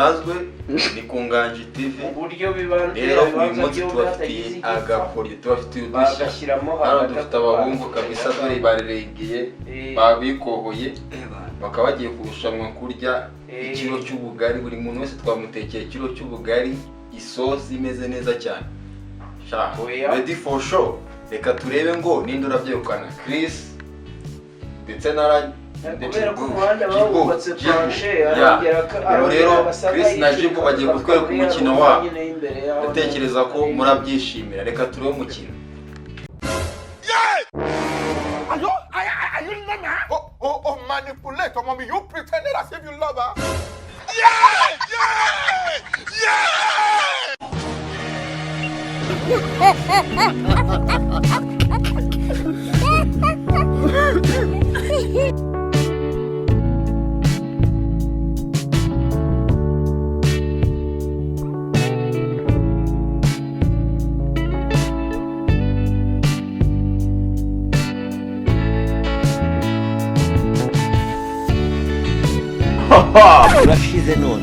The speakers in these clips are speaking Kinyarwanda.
bisanzwe ni ku Nganji TV. Uburyo bibanze rero uyu munsi tubafitiye agakoryo, tubafitiye udushya. Hano dufite abahungu kabisa dore bareregeye babikohoye, bakaba bagiye kurushanwa kurya ikiro cy'ubugari. Buri muntu wese twamutekeye ikiro cy'ubugari, isosi imeze neza cyane. Ready for show. Reka turebe ngo ninde urabyegukana, Chris ndetse na kubera ko umuhanda bawubatse planche arongera rero Chris na Jibo bagiye kutwereka umukino wabo. Ndatekereza ko murabyishimira. Reka turebe umukino. Oh, manipulator, mommy, you pretended as if you love her. Yeah! urashize none.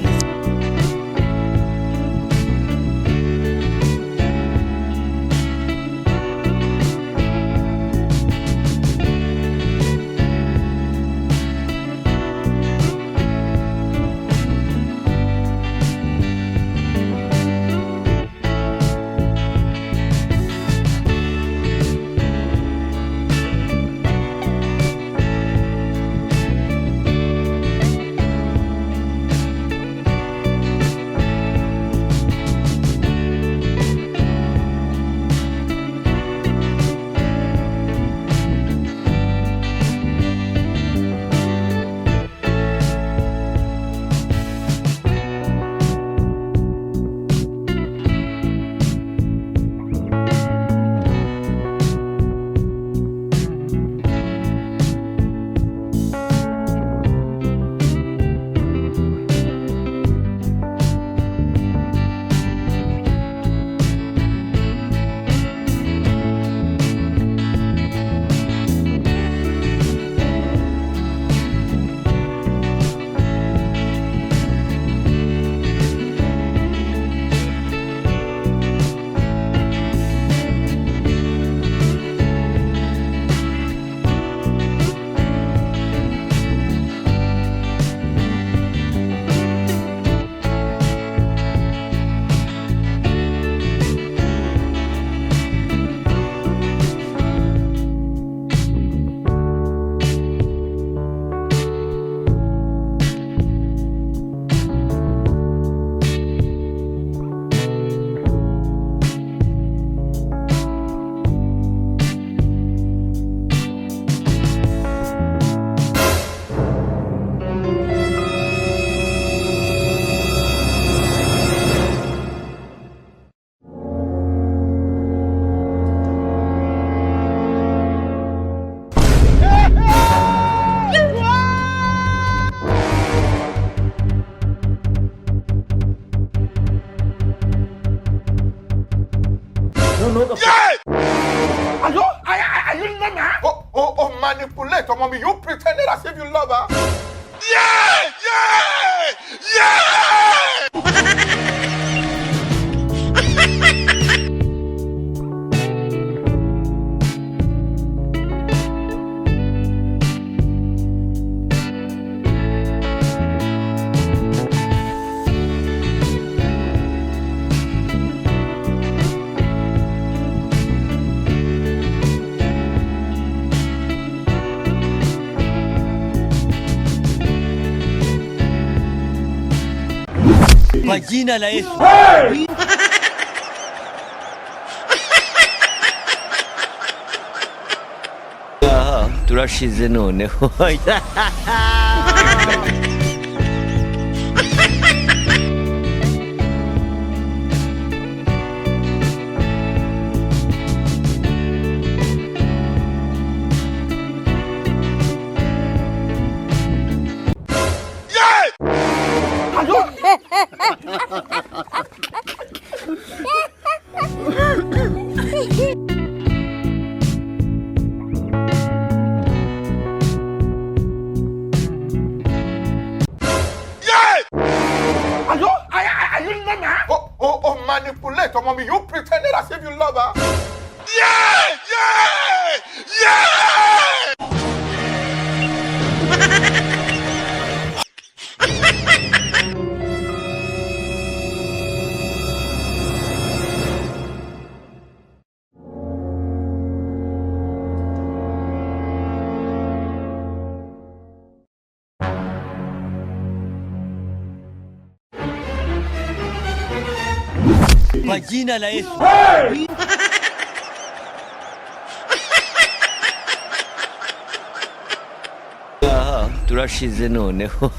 Oh, manipulator, mommy, you pretended as if you love her. Yeah! Kwa jina la Yesu. Aha, turashize noneho. Allo? pretended as if you love her. Yeah! Yeah! Yeah! Kwa jina la Yesu. Aha, turashize noneho.